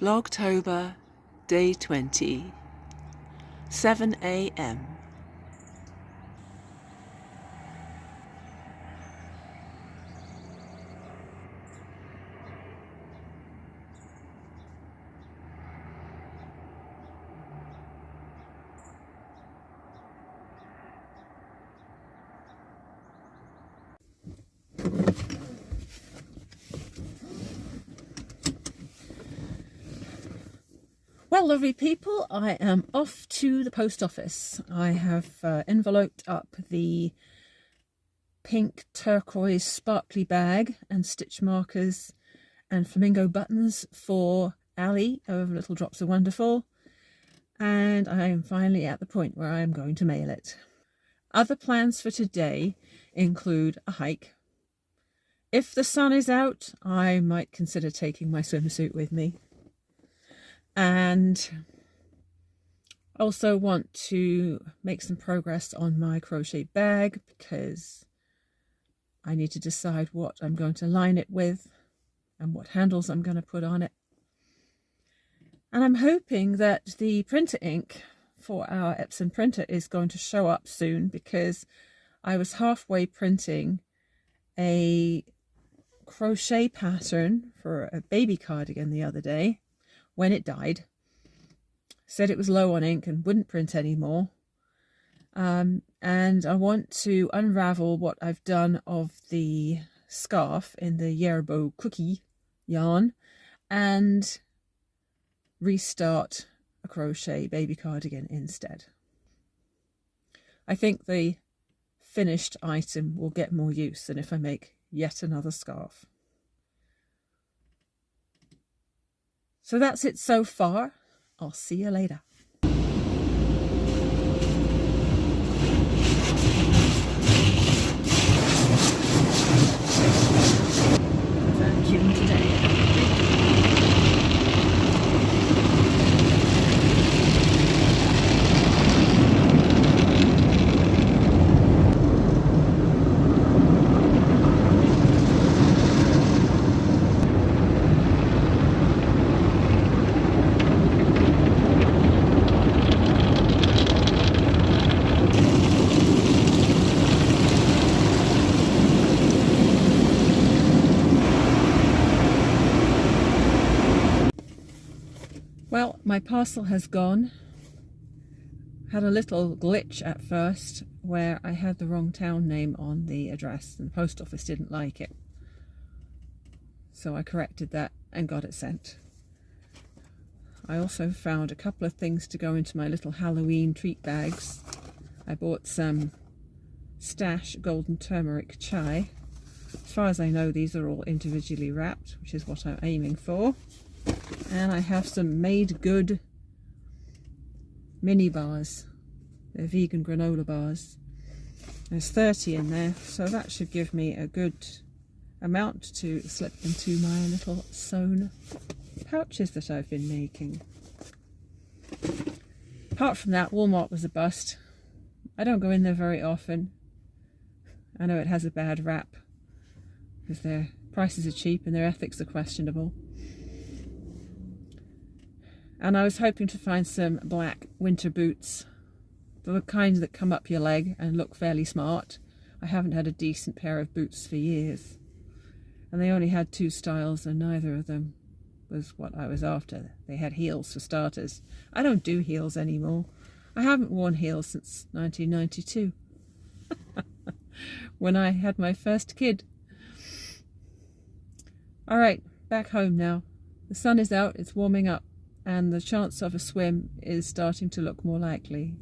Vlogtober, day 20, 7 a.m. Well, lovely people, I am off to the post office. I have enveloped up the pink turquoise sparkly bag and stitch markers and flamingo buttons for Ali of Little Drops of Wonderful, and I am finally at the point where I am going to mail it. Other plans for today include a hike. If the sun is out, I might consider taking my swimsuit with me. And also want to make some progress on my crochet bag because I need to decide what I'm going to line it with and what handles I'm going to put on it. And I'm hoping that the printer ink for our Epson printer is going to show up soon, because I was halfway printing a crochet pattern for a baby cardigan the other day when it died. Said it was low on ink and wouldn't print anymore. And I want to unravel what I've done of the scarf in the Yerbo cookie yarn and restart a crochet baby cardigan instead. I think the finished item will get more use than if I make yet another scarf. So that's it so far. I'll see you later. Vacuum today. Well, my parcel has gone. Had a little glitch at first where I had the wrong town name on the address and the post office didn't like it. So I corrected that and got it sent. I also found a couple of things to go into my little Halloween treat bags. I bought some Stash golden turmeric chai. As far as I know, these are all individually wrapped, which is what I'm aiming for. And I have some made good mini bars. They're vegan granola bars. There's 30 in there, so that should give me a good amount to slip into my little sewn pouches that I've been making. Apart from that, Walmart was a bust. I don't go in there very often. I know it has a bad rap because their prices are cheap and their ethics are questionable. And I was hoping to find some black winter boots, the kind that come up your leg and look fairly smart. I haven't had a decent pair of boots for years. And they only had 2 styles and neither of them was what I was after. They had heels for starters. I don't do heels anymore. I haven't worn heels since 1992. When I had my first kid. Alright, back home now. The sun is out, it's warming up, and the chance of a swim is starting to look more likely.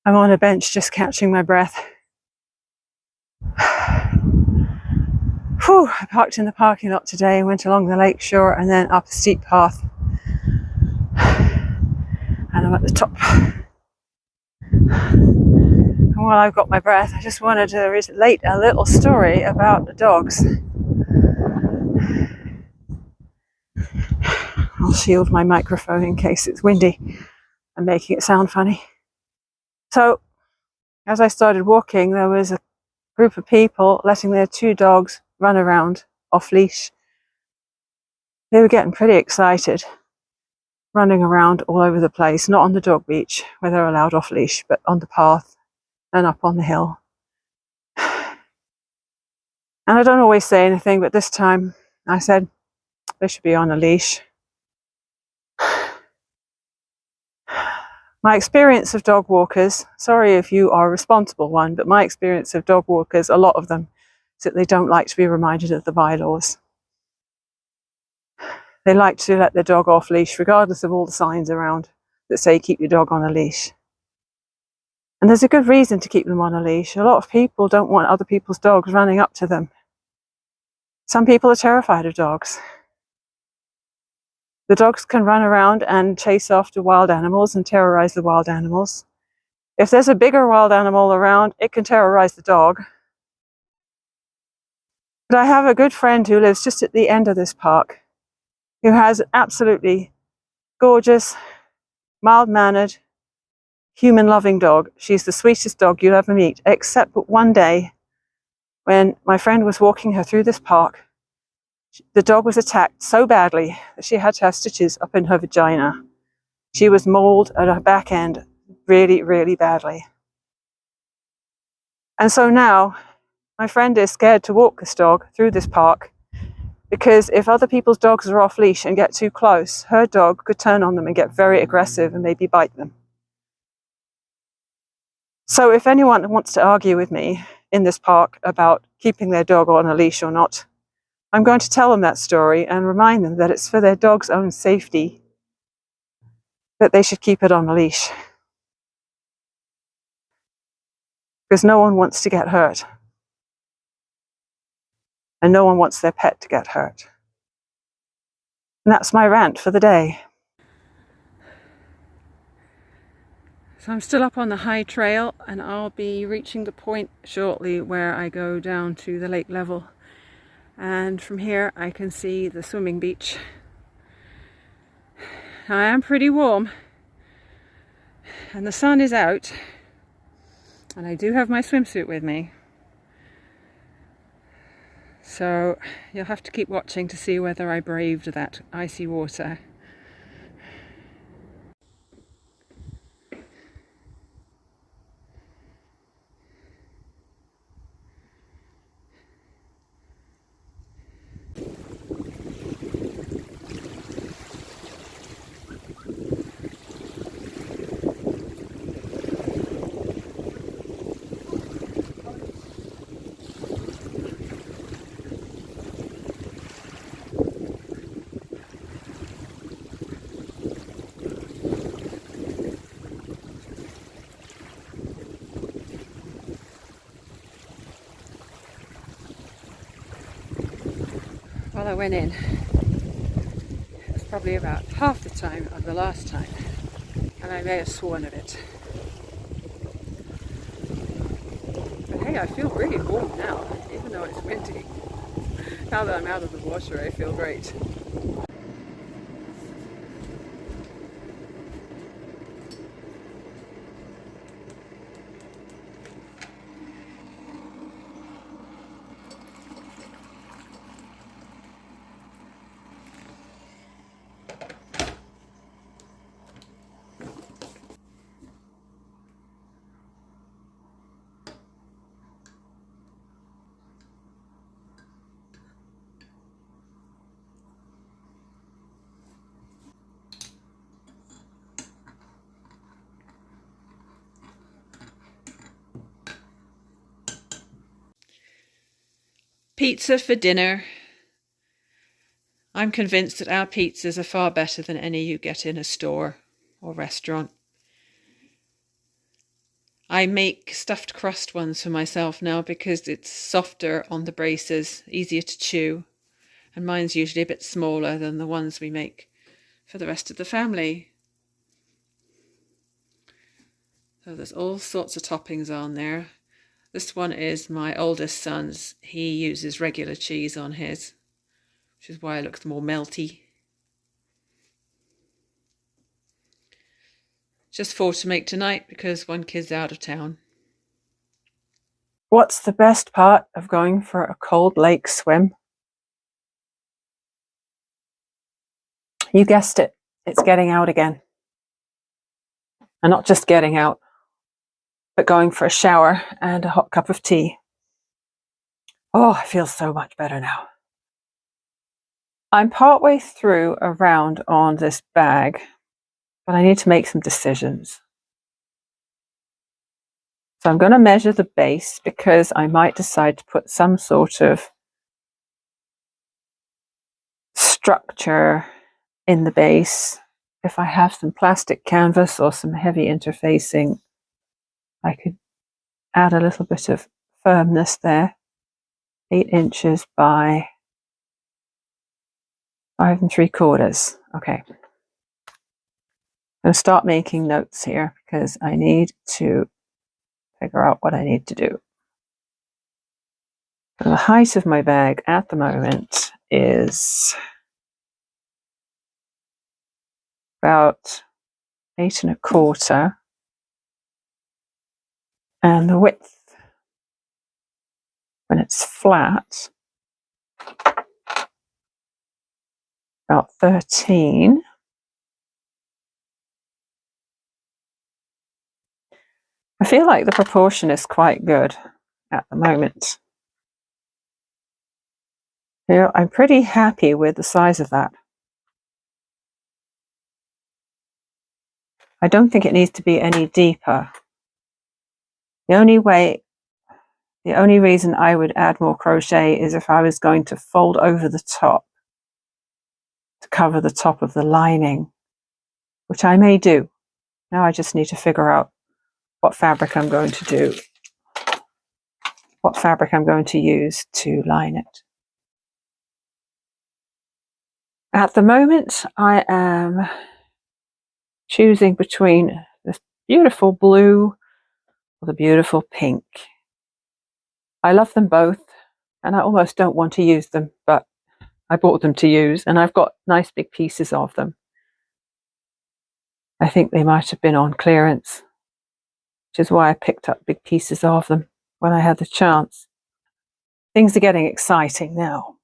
I'm on a bench just catching my breath. Whew, I parked in the parking lot today and went along the lake shore and then up a steep path. And I'm at the top. And while I've got my breath, I just wanted to relate a little story about the dogs. I'll shield my microphone in case it's windy and making it sound funny. So, as I started walking, there was a group of people letting their 2 dogs run around off leash. They were getting pretty excited, running around all over the place, not on the dog beach where they're allowed off leash, but on the path and up on the hill. And I don't always say anything, but this time I said they should be on a leash. My experience of dog walkers, sorry if you are a responsible one, but my experience of dog walkers, a lot of them, is that they don't like to be reminded of the bylaws. They like to let their dog off leash, regardless of all the signs around that say keep your dog on a leash. And there's a good reason to keep them on a leash. A lot of people don't want other people's dogs running up to them. Some people are terrified of dogs. The dogs can run around and chase after wild animals and terrorize the wild animals. If there's a bigger wild animal around, it can terrorize the dog. But I have a good friend who lives just at the end of this park, who has an absolutely gorgeous, mild-mannered, human-loving dog. She's the sweetest dog you'll ever meet, except that one day when my friend was walking her through this park, the dog was attacked so badly that she had to have stitches up in her vagina. She was mauled at her back end really, really badly. And so now my friend is scared to walk this dog through this park because if other people's dogs are off leash and get too close, her dog could turn on them and get very aggressive and maybe bite them. So if anyone wants to argue with me in this park about keeping their dog on a leash or not, I'm going to tell them that story and remind them that it's for their dog's own safety that they should keep it on a leash. Because no one wants to get hurt. And no one wants their pet to get hurt. And that's my rant for the day. So I'm still up on the high trail and I'll be reaching the point shortly where I go down to the lake level. And from here I can see the swimming beach. I am pretty warm and the sun is out and I do have my swimsuit with me. So you'll have to keep watching to see whether I braved that icy water. Well, I went in. It was probably about half the time of the last time, and I may have sworn at it. But hey, I feel really warm now, even though it's windy. Now that I'm out of the water, I feel great. Pizza for dinner. I'm convinced that our pizzas are far better than any you get in a store or restaurant. I make stuffed crust ones for myself now because it's softer on the braces, easier to chew, and mine's usually a bit smaller than the ones we make for the rest of the family. So there's all sorts of toppings on there. This one is my oldest son's. He uses regular cheese on his, which is why it looks more melty. Just 4 to make tonight because one kid's out of town. What's the best part of going for a cold lake swim? You guessed it. It's getting out again. And not just getting out, but going for a shower and a hot cup of tea. Oh, I feel so much better now. I'm partway through a round on this bag, but I need to make some decisions. So I'm going to measure the base because I might decide to put some sort of structure in the base. If I have some plastic canvas or some heavy interfacing, I could add a little bit of firmness there. 8 inches by 5 3/4. Okay. I'm going to start making notes here because I need to figure out what I need to do. So the height of my bag at the moment is about 8 1/4, and the width when it's flat about 13. I feel like the proportion is quite good at the moment. You know, I'm pretty happy with the size of that. I don't think it needs to be any deeper. The only reason I would add more crochet is if I was going to fold over the top to cover the top of the lining, which I may do. Now I just need to figure out what fabric I'm going to do, what fabric I'm going to use to line it. At the moment, I am choosing between this beautiful blue or the beautiful pink. I love them both, and I almost don't want to use them, but I bought them to use, and I've got nice big pieces of them. I think they might have been on clearance, which is why I picked up big pieces of them when I had the chance. Things are getting exciting now.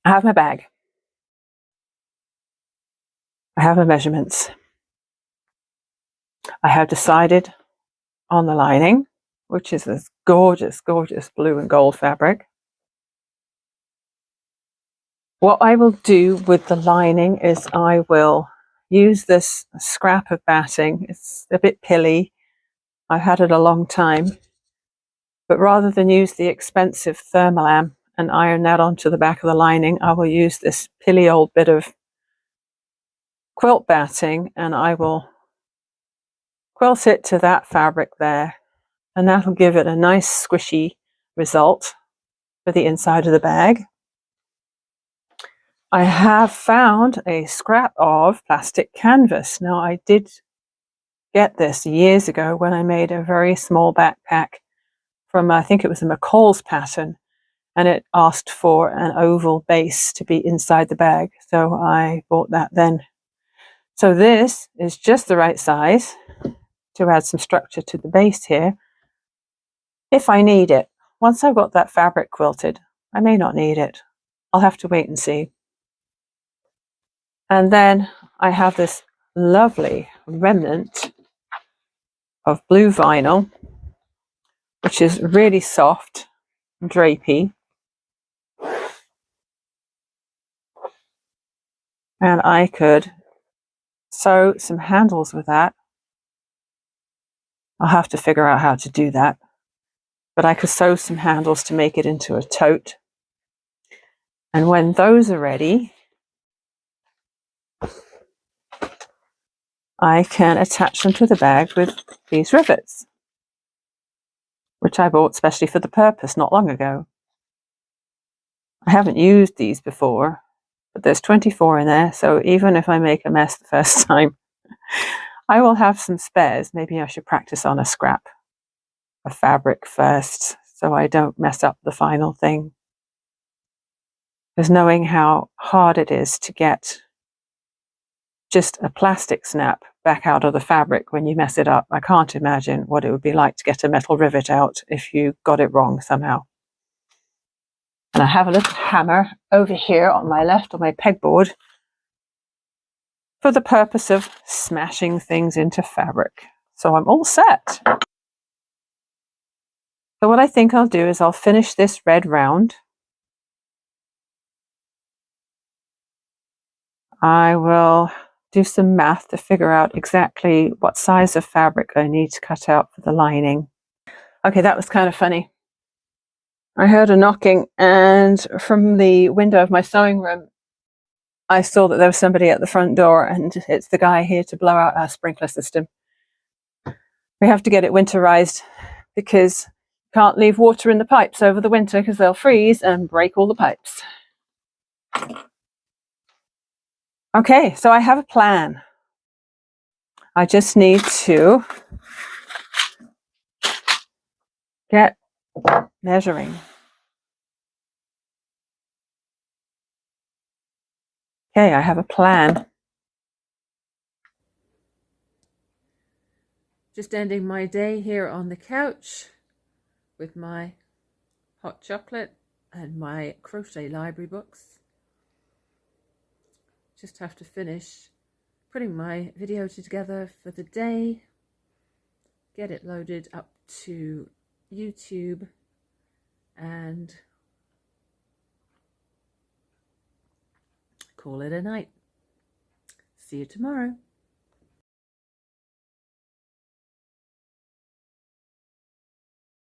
I have my bag. I have my measurements. I have decided on the lining, which is this gorgeous, gorgeous blue and gold fabric. What I will do with the lining is I will use this scrap of batting. It's a bit pilly. I've had it a long time. But rather than use the expensive Thermolam and iron that onto the back of the lining, I will use this pilly old bit of quilt batting, and I will quilt it to that fabric there, and that'll give it a nice squishy result for the inside of the bag. I have found a scrap of plastic canvas. Now, I did get this years ago when I made a very small backpack from, I think it was a McCall's pattern, and it asked for an oval base to be inside the bag. So I bought that then. So this is just the right size to add some structure to the base here, if I need it. Once I've got that fabric quilted, I may not need it. I'll have to wait and see. And then I have this lovely remnant of blue vinyl, which is really soft and drapey. And I could sew some handles with that. I'll have to figure out how to do that. But I could sew some handles to make it into a tote. And when those are ready, I can attach them to the bag with these rivets, which I bought specially for the purpose not long ago. I haven't used these before, but there's 24 in there, so even if I make a mess the first time, I will have some spares. Maybe I should practice on a scrap of fabric first so I don't mess up the final thing. Because knowing how hard it is to get just a plastic snap back out of the fabric when you mess it up, I can't imagine what it would be like to get a metal rivet out if you got it wrong somehow. And I have a little hammer over here on my left on my pegboard for the purpose of smashing things into fabric. So I'm all set. So what I think I'll do is I'll finish this red round. I will do some math to figure out exactly what size of fabric I need to cut out for the lining. Okay, that was kind of funny. I heard a knocking, and from the window of my sewing room, I saw that there was somebody at the front door, and it's the guy here to blow out our sprinkler system. We have to get it winterized because you can't leave water in the pipes over the winter because they'll freeze and break all the pipes. Okay, so I have a plan. I just need to get measuring. Okay, I have a plan. Just ending my day here on the couch with my hot chocolate and my crochet library books. Just have to finish putting my video together for the day, get it loaded up to YouTube, and call it a night. See you tomorrow.